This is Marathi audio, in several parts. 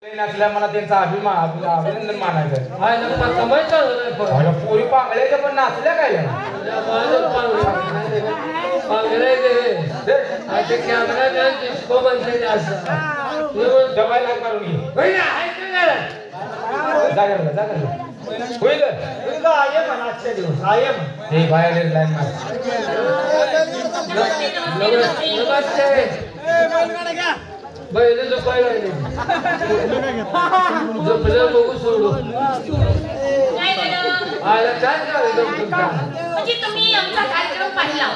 नसल्या मला त्यांचा अभिनंदन मानायचं हाय ना पण पोरी पांगळ्याच्या पण नाचल्या काय कॅमेरा डिस्को बनते जमायला करून घे होईल आजच्या दिवस आयम हे बाहेर लाईन बैल झोपायला झोपल्या बघू सोडू आला काय म्हणजे तुम्ही आमचा कार्यक्रम पाहिला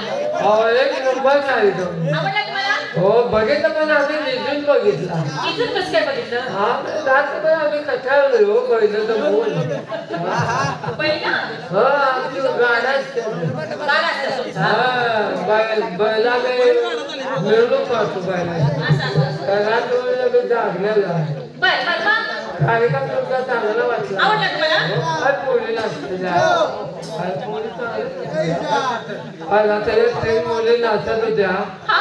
एक नंबर नाही तो आवडला तुम्हाला हो बघितलं पण आम्ही निजून बघितला इथून कसं काय बघितलं हा रात पण आम्ही कटाळलो हो बैल तर बोल पहिला हा आमची गाड्या गाणं असतं तुमचं. बैला मिळून पाहतो बैला कारण जागलेला बर बर मग कार्यक्रम तुमचा चांगला वाटला आवडला तुम्हाला आज पोळी नाचते आज पोळी आज आता एक ट्रेन मुली नाचत होत्या हा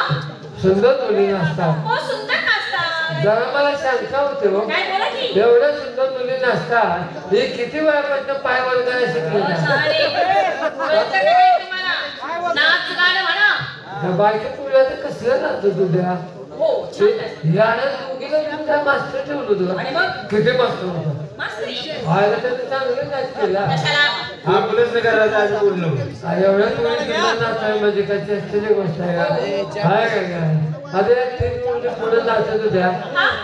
सुंदर मुली नाचतात हो सुंदर नाचतात जरा मला शंका होते हो काय बोला की एवढ्या सुंदर मुली नाचतात हे किती वेळापर्यंत पाय वळगायला शिकले अरे कळतं का काय तुम्हाला नाच गाणं म्हणा बायका पुढे कसलं नाचत होत्या हो छान आहे. यानं दोघीला तुम्ही काय मास्टर ठेवलं होतं आणि मग किती मास्टर होतं मास्त्री व्हायला त्याने चांगलं नाच केला कशाला आपलंच नाही करायचं आज बोलणं एवढ्या तुम्ही सुंदर नाचाय म्हणजे काय चेष्टेची गोष्ट आहे काय काय आता या तीन मुली पुढे नाचत होत्या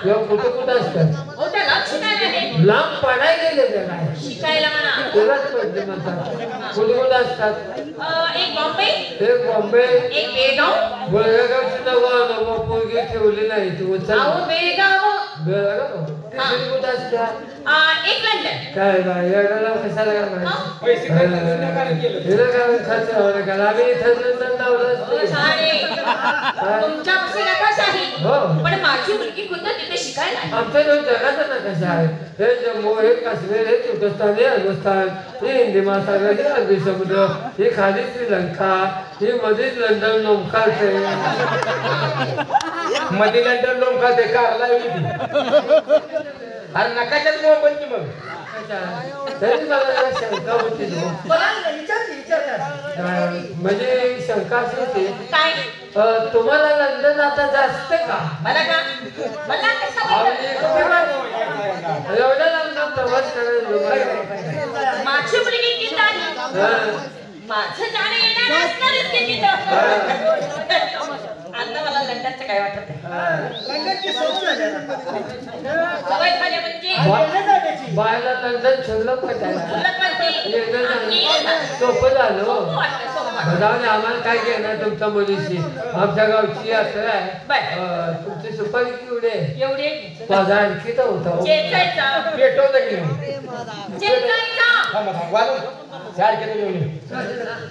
तेव्हा कुठे कुठे असतात हो त्याला शिकायला आहे लांब पडाय गेले त्या काय शिकायला म्हणा त्यालाच पडते म्हणतात कुठे कुठे असतात एक बॉम्बे एक बॉम्बे एक बेळगाव बेळगावची नवा पोरगी ठेवली नाही तू अहो बेळगाव बेळगाव तिथे कुठे असतात एक लंडन काय बाय एवढ्याला कशाला पैसे खर्च केलं हिला काय खर्च व्हायला का आम्ही इथं नंतर लावलं असतं तुमच्या पक्षी नकाशाही हो पण माझी मुलगी खुद्द तिथे शिकायला आहे. आमच्या जगाचं नकाशा आहे हे जम्मू हे काश्मीर हे तुर्कस्तान हे अफगाणिस्तान हे हिंदी महासागर हे अरबी समुद्र हे खाली श्रीलंका हे मध्येच लंडन लोंबकाळते मध्ये लंडन लोक ते कारला अरे नकाशाच मग पण की मग तरी मला जरा शंका होती तो बोला म्हणजे शंका अशी होती काय तुम्हाला लंडन आता जास्त का मला का मला कशा एवढ्या लांब प्रवास करायला माझी मुलगी तिथं आहे. माझं जाणं येणार असणारच की तिथं आता मला लंडनचं काय वाटत आहे सवय झाली म्हणजे बायला लंडन शिल्लक सोपं झालं जाऊन आम्हाला काय घेणार तुमच्या मुलीशी आमच्या गावची यात्रा आहे तुमची सुपारी केवढी आहे एवढे माझा आणखी तर होता पेटवलं की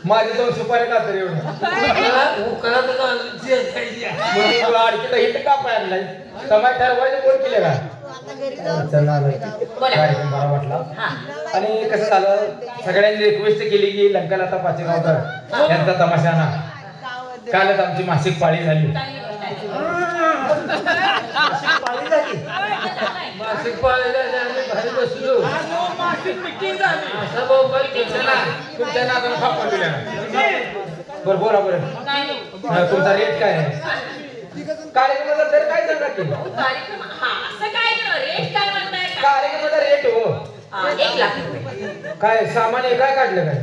माझे दोन सुपारी का तर एवढं अडकीला हिट का पाडलाय समाज ठरवायचं कोण केले का कार्यक्रम बरा वाटला आणि कसं झालं सगळ्यांनी रिक्वेस्ट केली की लंकाला आता पाचेगावकर यांचा तमाशा ना कालच आमची मासिक पाळी झाली मासिक पाळीला आम्ही बाहेर बसलो असा मोबाईल घेतला तुमच्या नादाला फापा दिल्या बरं बोला बरं तुमचा रेट काय आहे कार्यक्रमाचा दर काय सांगा की कार्यक्रम हा असं काय रेट काय म्हणताय कार्यक्रमाचा रेट हो 1 लाख रुपये काय सामान आहे काय काढलं काय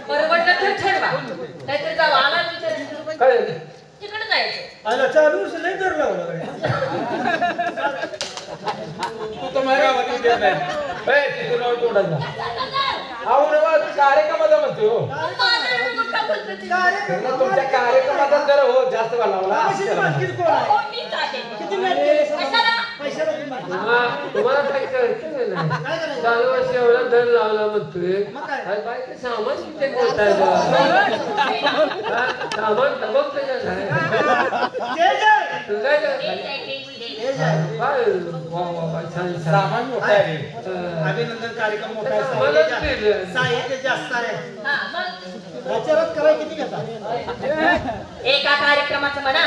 परवडलं तर ठरवा नाहीतर जाऊ आला विचार काय तिकडे जायचं आला चालू लय दर लावला तू तर माझ्या गावात येत नाही तिथून नाव तोडायला कार्यक्रमाचा म्हणतो तुमच्या कार्यक्रमाचा दर हो जास्त वाढला तुम्हाला काय कळतं नाही चालू वर्षी एवढा दर लावला म्हणतोय बायका सामान किती बोलताय सामान बघ सामान मोठं आहे अभिनंदन कार्यक्रम मोठा आहे साहित्य जास्त आहे प्रचारात कराय किती घेतात एका कार्यक्रमाचं म्हणा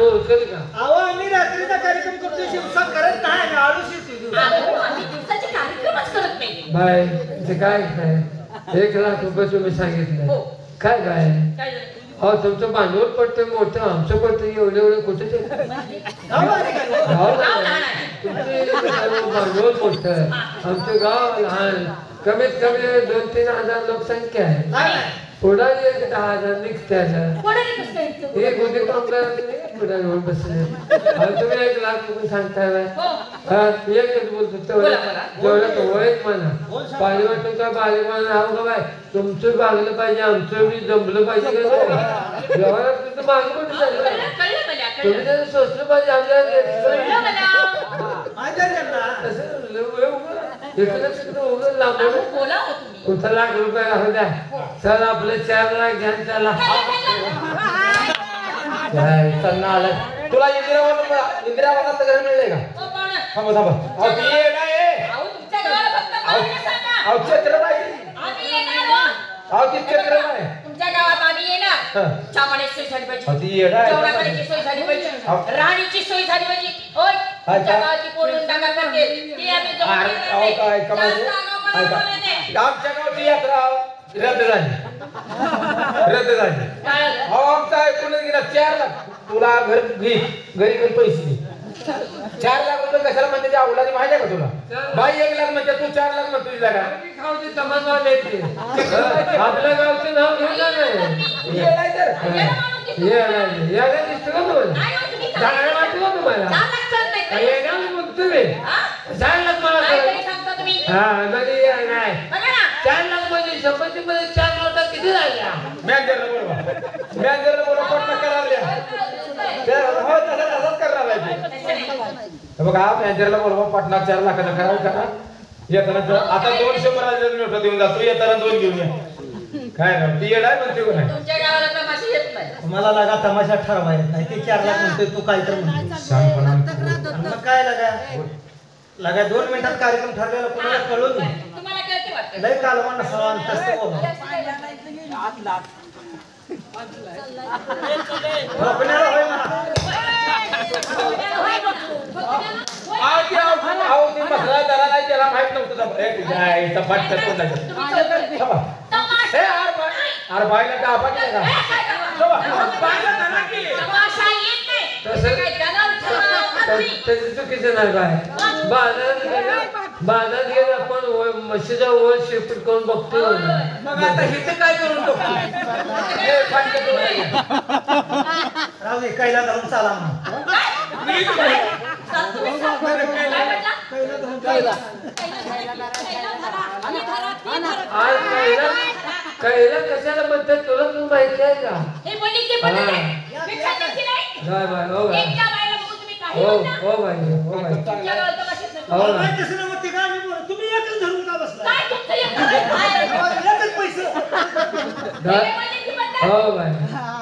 ओळखेल का अहो आम्ही रात्रीचा कार्यक्रम करतो शिवसा करत नाही आळूशी बाय ते काय काय 1 लाख रुपये तुम्ही सांगितले हो. काय काय काय झालं? हो तुमचं भांडवल पडतं मोठं आमचं पडतं एवढं कुठे ते गाव आहे का? गाव गाव लहान आहे. तुमचे भांडवल मोठं आमचं गाव लहान कमीत कमी 2-3 हजार लोकसंख्या आहे नाही, नाही. पुढे 10,000 निघत्याला कोणाला कसं काय इथं? हे गोदी कामगार पुढे घेऊन बसले तुम्ही 1 लाख रुपये सांगताय बाय हो. एकच बोलतो बोला, बोला. तेवढं तो वयच म्हणा पाणी वाटून काय बारीक म्हणा हा का बाय तुमचं भागलं पाहिजे आमचं मी जमलं पाहिजे का जेव्हा तुमचं मागं कुठे कळलं चाललं मला, तुम्ही कळलं. त्याचं सोचलं पाहिजे आपल्याला कळलं मला. माहिती आहे त्यांना. असं इकडं तिकडं उगं लांबून अहो, बोला हो तुम्ही. कुठं लाख रुपये राहू द्या चल आपलं 4 लाख घ्या चला त्यांना आलं तुला इंदिरावानात घर मिळलंय का हो, पाहुणं. थांबा थांबा अहो ती ये ना ये अहो, तुमच्या गावाला फक्त पाहुणे सांगा. अहो छत्रबाई आम्ही येणार हो. अहो ती छत्रबाई तुमच्या गावात आम्ही येणार. हं. चहा पाण्याची सोय झाली पाहिजे. अहो ती येडा आहे. जेवणापाण्याची सोय झाली पाहिजे. अहो. राहण्याची सोय झाली पाहिजे. होय, तुमच्या गावाची पोरं दंगा करतील. ती आम्ही जमून अरे, घेणार अहो, नाही. काय कमाल जास्त आगाऊपणा ऐका. बोलू नये. आमच्या गावची यात्रा रद्द झाली रद्द झाली काय झालं? अहो आमचा ऐकूनच गेला 4 लाख तुला घर घे घरी घरी पैसे दे 4 लाख रुपये कशाला म्हणते त्या अवलादी माहिती आहे का तुला बाई 1 लाख म्हणते तू 4 लाख म्हणतो तुझ्या का खावते समाजवाले येते आपल्या गावचं नाव घेतलं नाही येडाय तर याला दिसतं का तुम्हाला नाही हो, तुम्ही काय? चांगलं वाटतं का तुम्हाला चहा लागतात नाही का? येणार मग तुम्ही हा? 4 लाख मला काहीतरी करा. सांगता तुम्ही. हा नाही नाही बघा ना. 4 लाख म्हणजे संपत्तीमध्ये 4 नोटा किती झाल्या मॅनेजरला बोलवा पटना करायला द्या हो तसंच करणार पाहिजे बघा मॅनेजरला बोलवा पटना 4 लाखाचा करायला करा येताना आता 200 नोटा देऊन जातो येताना 2 घेऊन या काय ना ती येडाय म्हणते का नाही तुमच्या गावाला तमाशा येत नाही. मला लागा तमाशा ठरवा येत नाही. ते 4 लाख म्हणतोय तू काय तर म्हणतो. मग काय लागा 2 मिनिटात कार्यक्रम ठरलेला कोणाला कळून नाही. तुम्हाला कळते वाटतं. लय कालवा नसावा आणि तसं बोला. झोपण्याला होय म्हणा. अहो ती मसरा दरा नाही त्याला माहित नव्हतं फटका तोंडाचा अरे बाईला का आपण नाही का त्याची चुकीचं नाही काय बाजारात गेला पण म्हशीचा वर शेपूट करून बघतो मग आता हिचं काय करून तो राहू दे कैला धरून चाला म्हणून. आज कैला कशाला म्हणतात तुला तू माहिती आहे का काय बाय हो बाय हो हो बाई हो बाई हो मला ना माहित तसं नव्हतं. ते काय मी बोललो. तुम्ही एकच धरून का बसला? एकच पैसे. हो बाय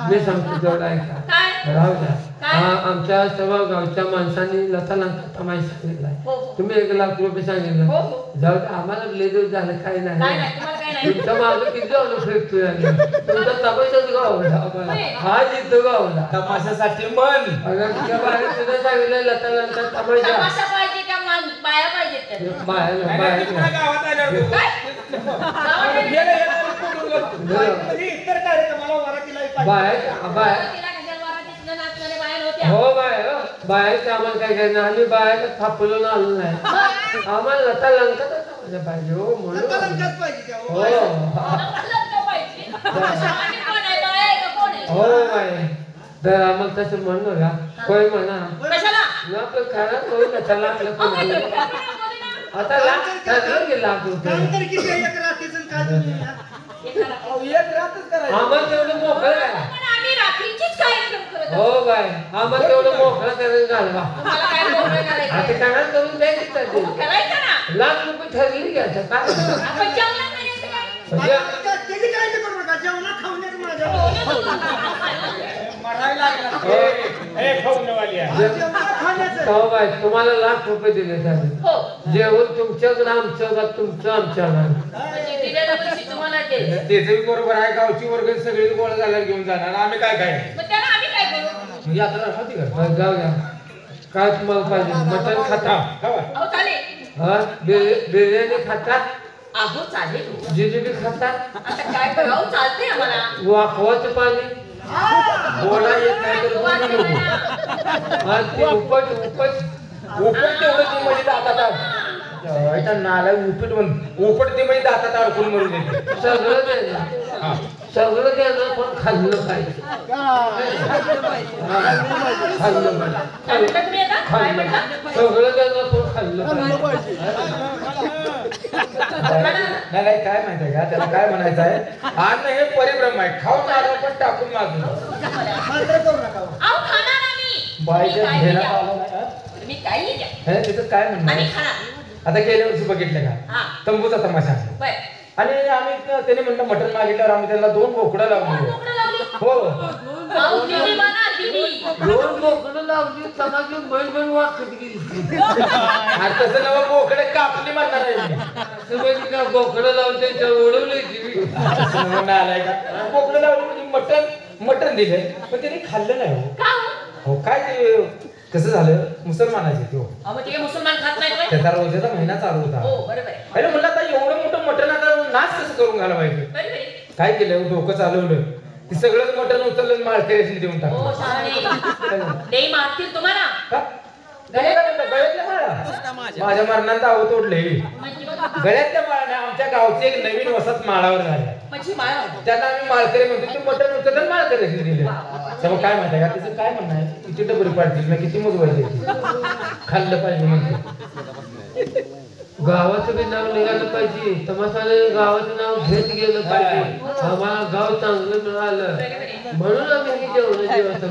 मी सांगतो तेवढा ऐका काय? राहू द्या काय? आमच्या सर्व गावच्या माणसांनी लतालांचा तमाशा सांगितलाय हो, हो. तुम्ही 1 लाख रुपये सांगितलं हो, हो. जाऊ दे आम्हाला लेदर झालं काही नाही, नाही नाही, तुम्हाला काही नाही. तुमच्या मागं किती जाऊन फिरतोय आम्ही. तुमचा तमाशाच गावला आम्हाला. हा जिथं गावला तमाशासाठी मन अगं तुझ्या बाहेर सुद्धा सांगितलं लतालांचा तमाशा तमाशा पाहिजे का बाया पाहिजेत त्यात? बाहेर बाहेर गावात आल्यावर काय? म्हणजे इतर कार्यक्रमाला वरातीला पाहिजे. बाहेर बाहेर तिला कशाला वरातीतनं नाचणाऱ्या बाया नव्हत्या? हो बाहेर आम्हाला काय करायचं आम्ही बाहेर थापलून आलो नाही आम्हाला लता लंकातच तमाशा पाहिजे हो म्हणून लंकाच पाहिजे त्या. हो लग्न पाहिजे. आणि कोण आहे? बाया आहे का कोण आहे? हो बाई तर आम्हाला तसं म्हणू का होय म्हणा कशाला? आपलं खरं होईल का त्याला आपलं अहो, कोण काहीतरी बोलू? कल्पना बोलू ना. आता ठरलं की लाख रुपये काम तर किती आहे? एक रात्रीचं आणि काय तुम्ही या? एक रातच करायचं आम्हाला तेवढं मोकळं करा पण आम्ही रात्रीचीच कार्यक्रम करत आहोत. हो बाय आम्हाला तेवढं मोकळं करून घालवा तुम्हाला काय मोकळं करायचं? आता काय करून द्यायचं चालते करायचं ना. लाख रुपये ठरली की आता काय आपण जेवणात करायचं काय? म्हणजे त्याची काळजी करू नका. जेवणात खावण्यात माझ्या जेवणात खाण्याचं. हो बाय तुम्हाला लाख रुपये दिले चालेल हो. जेवण तुमच्याकडं आमचं का तुमचं आमच्याकडं म्हणजे दिलेल्या पैसे तुम्हाला द्यायचे. त्याचं बी बरोबर आहे गावची वर्ग सगळी गोळा झाल्यावर घेऊन जाणार आम्ही काय काय मग त्याला आम्ही काय करू? यात्रा होती का बरं, जाऊ द्या काय तुम्हाला पाहिजे मटण खाता खावा अहो चालेल. हा बिर्याणी खाता अहो चालेल जिलेबी खाता आता काय करावं चालते आम्हाला वाखवाचं पाणी बोला येत नाही तर वाच बोलू नको. मला. आणि ते उपट उपट उपट तेवढं ती म्हणजे दातात नाला उपट म्हण उपट ती म्हणजे दातात अडकून मरून येते. सगळं द्यायचं हा. सगळं द्यायचं पण खाल्लं पाहिजे खाल्लं पाहिजे काय म्हणता तुम्ही आता काय म्हणता सगळं द्यायचं पण खाल्लं पाहिजे नाही नाही काय माहितीये का त्याला काय म्हणायचं आहे अन्न हे परिभ्रम आहे खाऊन मागं पण टाकून मागं मात्र करू नका हो. अहो खाणार आम्ही बाईच्या तुम्ही काहीही घेण्यात द्या. आलं नाही, हा? तुम्ही काही द्या हे तिचं काय म्हणणं आम्ही आहे? खाणार आता गेल्या वर्षी बघितलं का हा तंबूचा तमाशा बर आणि आम्ही त्याने म्हणलं मटण मागितल्यावर आम्ही त्याला 2 बोकडं लावली कोण लावली हो अहो दिदी म्हणा दिदी दोन बोकडं लावली समाज बैल बैल वाकत गेली आणि तसं नवं बोकडं कापली म्हणणार आहे मी. तुम्ही का बोकडं लावून त्यांच्यावर उडवली असं म्हणणं आलंय का बोकडं लावली म्हणजे मटण दिलं पण त्याने खाल्लं नाही हो. का हो? हो काय ते कसं झालं मुसलमानाचे तो अहो मग ते काय मुसलमान खात नाहीत व्हय? त्याचा रोजाचा महिना चालू होता हो बरोबर आहे अरे म्हणलं आता एवढं मोठं मटण आता नाच कसं करून घाला पाहिजे बरोबर आहे काय केलं डोकं चालवलं ते सगळंच मटण उचललं माळकऱ्याशी देऊन हो टाकलं शहाणे ते मारतील तुम्हाला का? गळ्यातल्या माळा माझ्या मरणात दाव तोडले म्हणजे बघा, गळ्यातल्या माळा नाही आमच्या गावची एक नवीन वसत माळावर झाल्या म्हणजे मारा त्यांना आम्ही माळकरी म्हणतो ते मटण उचललं माळकऱ्याशी दिले तर मग काय माहिती का त्याचं काय म्हणणं आहे किती डबरी पाडतील ना किती मुजवायची खाल्लं पाहिजे म्हणते गावाचं बी नाव निघालं पाहिजे तमाशाने गावाचं नाव घेत गेलं पाहिजे आम्हाला गाव चांगलं मिळालं म्हणून आम्ही हे जेवण जेवत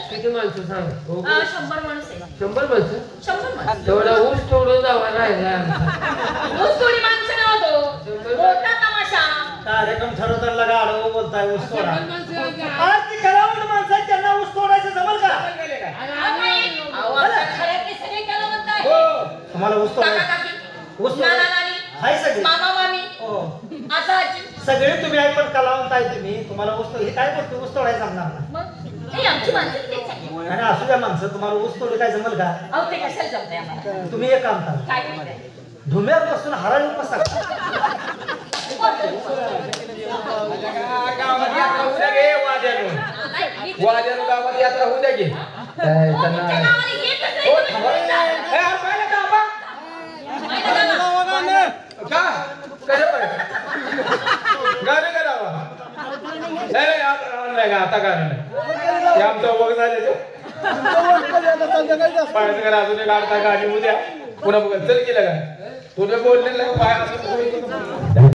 किती माणसं सांग हो. 100 माणूस आहे 100 माणसं 100 माणसं तेवढा ऊस तोडून जावा राहिला आमचा. ऊस थोडी माणसं नव्हतो मोठा तमाशा कार्यक्रम ठरवताना गाडो बोलताय ऊस तोडा 100 माणसं आहे का? आज ती कलावंत माणसं आहेत, त्यांना ऊस तोडायचं जमल का अहो आमच्या घरातले सगळे कलावंत आहेत हो तुम्हाला ऊस काका तोडायचं काकी ऊस नाना तोडायचं नानी हाय सगळे मामा मामी हो आता आजी सगळे तुम्ही आहे पण कलावंत आहे तुम्ही तुम्हाला ऊस हे काय करतो ऊस तोडायचं जमणार ना मग हे आमची माणसं तेच आहे आणि असू द्या माणसं तुम्हाला ऊस तोडी काय जमल का अहो ते कशाला जमतंय आम्हाला तुम्ही एक काम करा काय करताय धुम्यात बसून हराळी उपवास टाका. गावात यात्रा होऊ द्या गे वाद्यानं गावात यात्रा होऊ द्या गे त्यांना हो थांबा. ए, अरे पाहिलं का आबा? का कसं पाहिजे गाणं का लावा नाही नाही आता गाणं नाही हे आमचं बघ झाले पाहिजे करा अजून एक अर्धा गाणी उद्या पुन्हा बघा चल केलं का तुला बोललेलं पाय